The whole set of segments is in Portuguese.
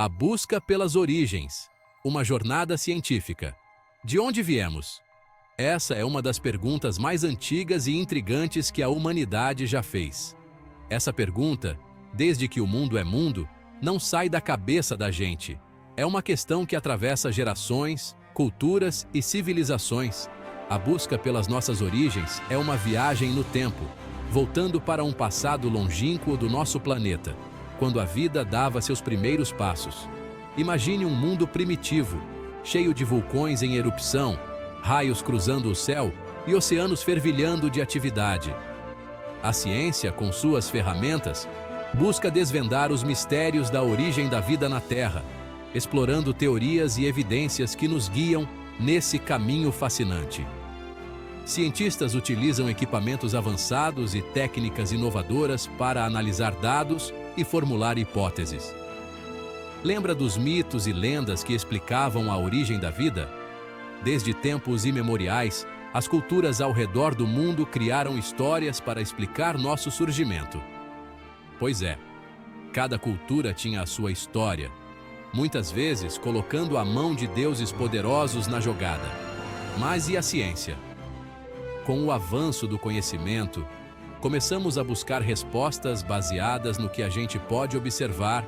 A busca pelas origens. Uma jornada científica. De onde viemos? Essa é uma das perguntas mais antigas e intrigantes que a humanidade já fez. Essa pergunta, desde que o mundo é mundo, não sai da cabeça da gente. É uma questão que atravessa gerações, culturas e civilizações. A busca pelas nossas origens é uma viagem no tempo, voltando para um passado longínquo do nosso planeta, quando a vida dava seus primeiros passos. Imagine um mundo primitivo, cheio de vulcões em erupção, raios cruzando o céu e oceanos fervilhando de atividade. A ciência, com suas ferramentas, busca desvendar os mistérios da origem da vida na Terra, explorando teorias e evidências que nos guiam nesse caminho fascinante. Cientistas utilizam equipamentos avançados e técnicas inovadoras para analisar dados e formular hipóteses. Lembra dos mitos e lendas que explicavam a origem da vida? Desde tempos imemoriais, as culturas ao redor do mundo criaram histórias para explicar nosso surgimento. Pois é, cada cultura tinha a sua história, muitas vezes colocando a mão de deuses poderosos na jogada. Mas e a ciência? Com o avanço do conhecimento, começamos a buscar respostas baseadas no que a gente pode observar,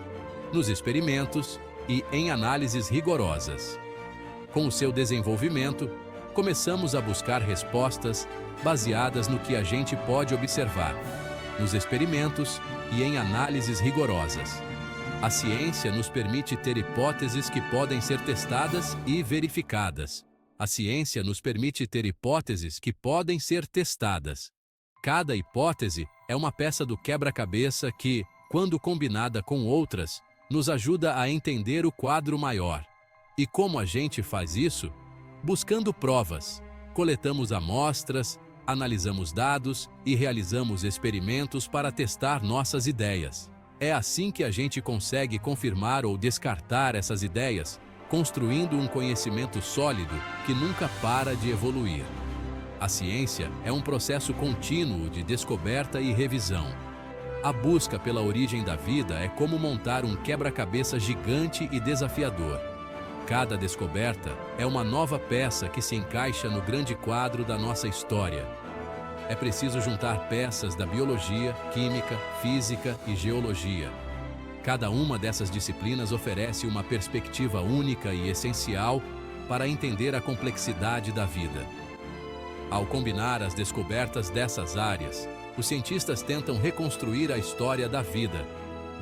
nos experimentos e em análises rigorosas. Com o seu desenvolvimento, começamos a buscar respostas baseadas no que a gente pode observar, nos experimentos e em análises rigorosas. A ciência nos permite ter hipóteses que podem ser testadas e verificadas. A ciência nos permite ter hipóteses que podem ser testadas. Cada hipótese é uma peça do quebra-cabeça que, quando combinada com outras, nos ajuda a entender o quadro maior. E como a gente faz isso? Buscando provas. Coletamos amostras, analisamos dados e realizamos experimentos para testar nossas ideias. É assim que a gente consegue confirmar ou descartar essas ideias, construindo um conhecimento sólido que nunca para de evoluir. A ciência é um processo contínuo de descoberta e revisão. A busca pela origem da vida é como montar um quebra-cabeça gigante e desafiador. Cada descoberta é uma nova peça que se encaixa no grande quadro da nossa história. É preciso juntar peças da biologia, química, física e geologia. Cada uma dessas disciplinas oferece uma perspectiva única e essencial para entender a complexidade da vida. Ao combinar as descobertas dessas áreas, os cientistas tentam reconstruir a história da vida,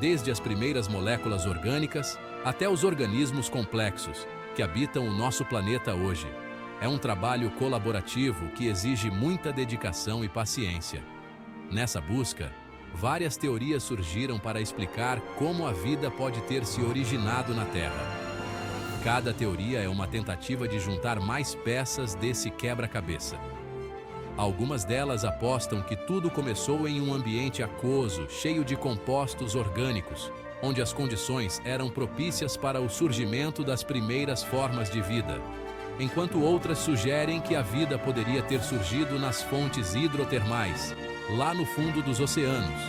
desde as primeiras moléculas orgânicas até os organismos complexos que habitam o nosso planeta hoje. É um trabalho colaborativo que exige muita dedicação e paciência. Nessa busca, várias teorias surgiram para explicar como a vida pode ter se originado na Terra. Cada teoria é uma tentativa de juntar mais peças desse quebra-cabeça. Algumas delas apostam que tudo começou em um ambiente aquoso, cheio de compostos orgânicos, onde as condições eram propícias para o surgimento das primeiras formas de vida, enquanto outras sugerem que a vida poderia ter surgido nas fontes hidrotermais, lá no fundo dos oceanos.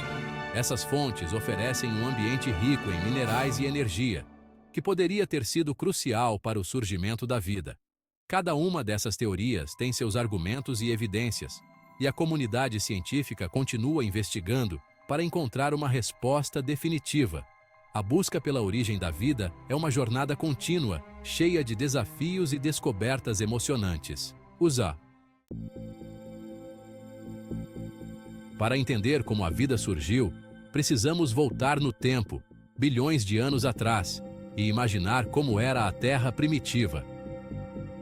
Essas fontes oferecem um ambiente rico em minerais e energia, que poderia ter sido crucial para o surgimento da vida. Cada uma dessas teorias tem seus argumentos e evidências, e a comunidade científica continua investigando para encontrar uma resposta definitiva. A busca pela origem da vida é uma jornada contínua, cheia de desafios e descobertas emocionantes. Para entender como a vida surgiu, precisamos voltar no tempo, bilhões de anos atrás, e imaginar como era a Terra primitiva.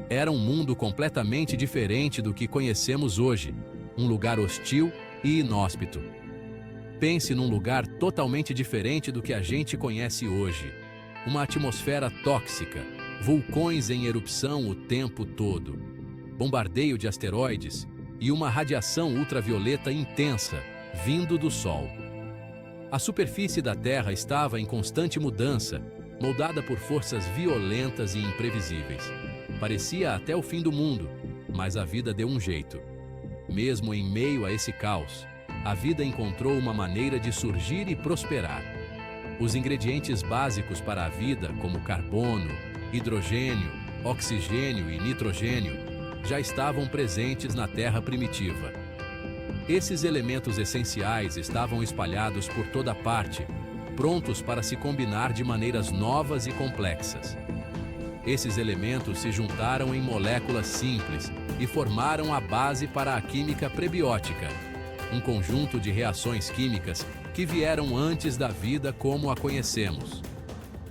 Era um mundo completamente diferente do que conhecemos hoje, um lugar hostil e inóspito. Pense num lugar totalmente diferente do que a gente conhece hoje. Uma atmosfera tóxica, vulcões em erupção o tempo todo, bombardeio de asteroides e uma radiação ultravioleta intensa vindo do Sol. A superfície da Terra estava em constante mudança, moldada por forças violentas e imprevisíveis. Parecia até o fim do mundo, mas a vida deu um jeito. Mesmo em meio a esse caos, a vida encontrou uma maneira de surgir e prosperar. Os ingredientes básicos para a vida, como carbono, hidrogênio, oxigênio e nitrogênio, já estavam presentes na Terra primitiva. Esses elementos essenciais estavam espalhados por toda parte, prontos para se combinar de maneiras novas e complexas. Esses elementos se juntaram em moléculas simples e formaram a base para a química prebiótica, um conjunto de reações químicas que vieram antes da vida como a conhecemos.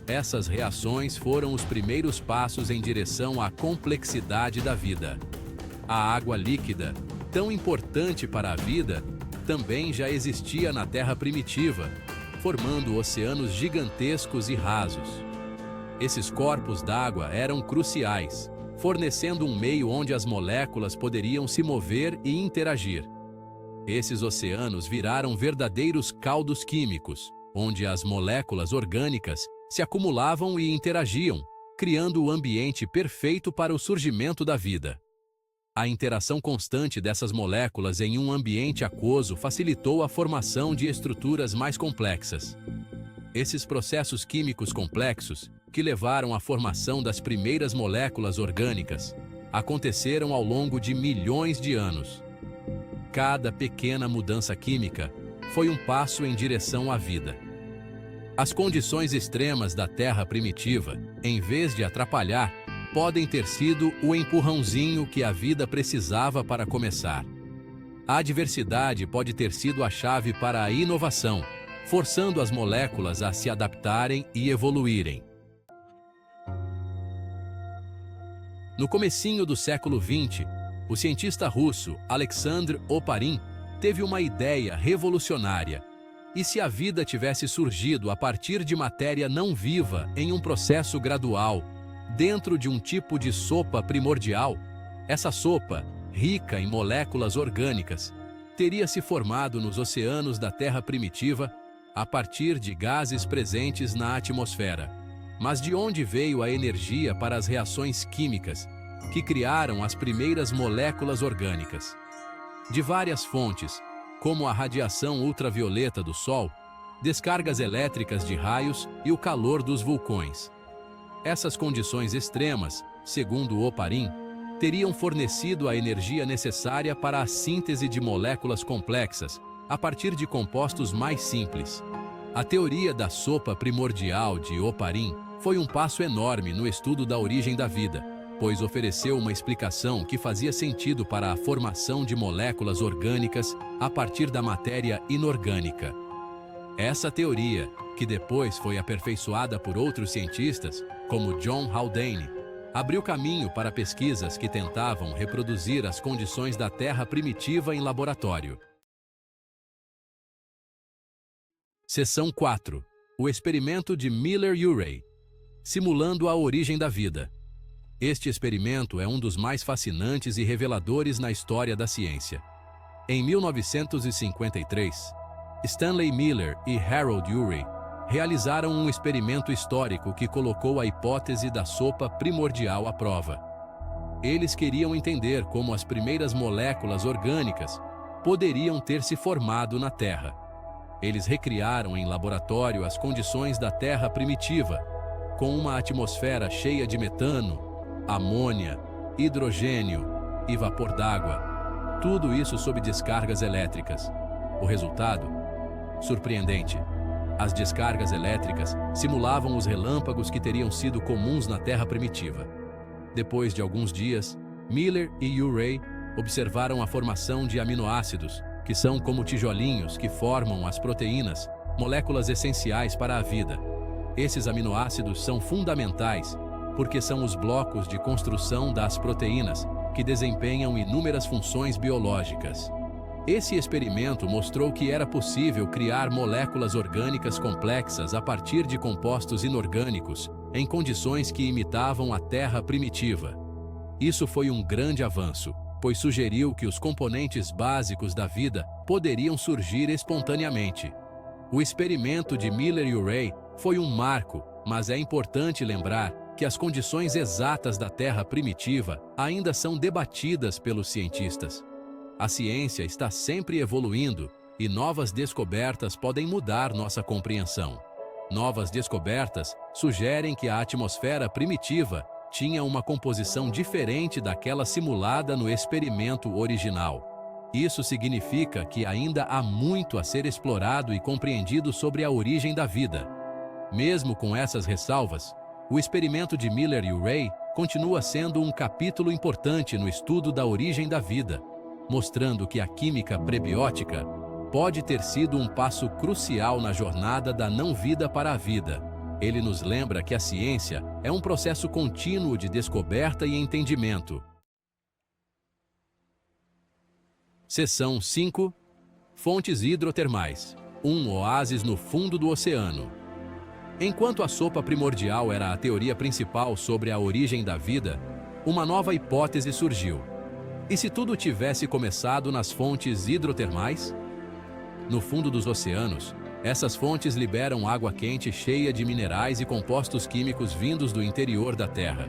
Essas reações foram os primeiros passos em direção à complexidade da vida. A água líquida, tão importante para a vida, também já existia na Terra primitiva, formando oceanos gigantescos e rasos. Esses corpos d'água eram cruciais, fornecendo um meio onde as moléculas poderiam se mover e interagir. Esses oceanos viraram verdadeiros caldos químicos, onde as moléculas orgânicas se acumulavam e interagiam, criando o ambiente perfeito para o surgimento da vida. A interação constante dessas moléculas em um ambiente aquoso facilitou a formação de estruturas mais complexas. Esses processos químicos complexos, que levaram à formação das primeiras moléculas orgânicas, aconteceram ao longo de milhões de anos. Cada pequena mudança química foi um passo em direção à vida. As condições extremas da Terra primitiva, em vez de atrapalhar, podem ter sido o empurrãozinho que a vida precisava para começar. A adversidade pode ter sido a chave para a inovação, forçando as moléculas a se adaptarem e evoluírem. No comecinho do século XX, o cientista russo Alexandre Oparin teve uma ideia revolucionária. E se a vida tivesse surgido a partir de matéria não viva em um processo gradual, dentro de um tipo de sopa primordial, essa sopa, rica em moléculas orgânicas, teria se formado nos oceanos da Terra primitiva a partir de gases presentes na atmosfera. Mas de onde veio a energia para as reações químicas que criaram as primeiras moléculas orgânicas? De várias fontes, como a radiação ultravioleta do Sol, descargas elétricas de raios e o calor dos vulcões. Essas condições extremas, segundo Oparin, teriam fornecido a energia necessária para a síntese de moléculas complexas, a partir de compostos mais simples. A teoria da sopa primordial de Oparin foi um passo enorme no estudo da origem da vida, pois ofereceu uma explicação que fazia sentido para a formação de moléculas orgânicas a partir da matéria inorgânica. Essa teoria, que depois foi aperfeiçoada por outros cientistas, como John Haldane, abriu caminho para pesquisas que tentavam reproduzir as condições da Terra primitiva em laboratório. Seção 4. O experimento de Miller-Urey, simulando a origem da vida. Este experimento é um dos mais fascinantes e reveladores na história da ciência. Em 1953, Stanley Miller e Harold Urey realizaram um experimento histórico que colocou a hipótese da sopa primordial à prova. Eles queriam entender como as primeiras moléculas orgânicas poderiam ter se formado na Terra. Eles recriaram em laboratório as condições da Terra primitiva, com uma atmosfera cheia de metano, amônia, hidrogênio e vapor d'água. Tudo isso sob descargas elétricas. O resultado? Surpreendente. As descargas elétricas simulavam os relâmpagos que teriam sido comuns na Terra primitiva. Depois de alguns dias, Miller e Urey observaram a formação de aminoácidos, que são como tijolinhos que formam as proteínas, moléculas essenciais para a vida. Esses aminoácidos são fundamentais porque são os blocos de construção das proteínas, que desempenham inúmeras funções biológicas. Esse experimento mostrou que era possível criar moléculas orgânicas complexas a partir de compostos inorgânicos, em condições que imitavam a Terra primitiva. Isso foi um grande avanço, pois sugeriu que os componentes básicos da vida poderiam surgir espontaneamente. O experimento de Miller e Urey foi um marco, mas é importante lembrar que as condições exatas da Terra primitiva ainda são debatidas pelos cientistas. A ciência está sempre evoluindo e novas descobertas podem mudar nossa compreensão. Novas descobertas sugerem que a atmosfera primitiva tinha uma composição diferente daquela simulada no experimento original. Isso significa que ainda há muito a ser explorado e compreendido sobre a origem da vida. Mesmo com essas ressalvas, o experimento de Miller e Urey continua sendo um capítulo importante no estudo da origem da vida, mostrando que a química prebiótica pode ter sido um passo crucial na jornada da não-vida para a vida. Ele nos lembra que a ciência é um processo contínuo de descoberta e entendimento. Seção 5. Fontes hidrotermais. Um oásis no fundo do oceano. Enquanto a sopa primordial era a teoria principal sobre a origem da vida, uma nova hipótese surgiu. E se tudo tivesse começado nas fontes hidrotermais? No fundo dos oceanos, essas fontes liberam água quente cheia de minerais e compostos químicos vindos do interior da Terra.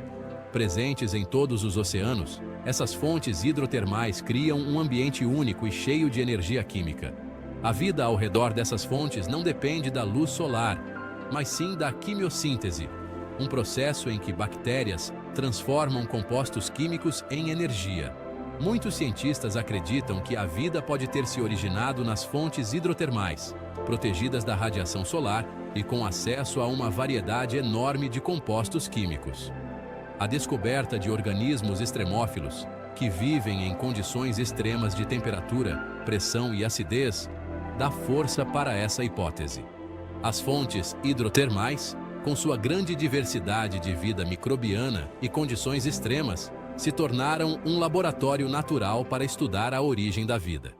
Presentes em todos os oceanos, essas fontes hidrotermais criam um ambiente único e cheio de energia química. A vida ao redor dessas fontes não depende da luz solar, mas sim da quimiossíntese, um processo em que bactérias transformam compostos químicos em energia. Muitos cientistas acreditam que a vida pode ter se originado nas fontes hidrotermais, protegidas da radiação solar e com acesso a uma variedade enorme de compostos químicos. A descoberta de organismos extremófilos, que vivem em condições extremas de temperatura, pressão e acidez, dá força para essa hipótese. As fontes hidrotermais, com sua grande diversidade de vida microbiana e condições extremas, se tornaram um laboratório natural para estudar a origem da vida.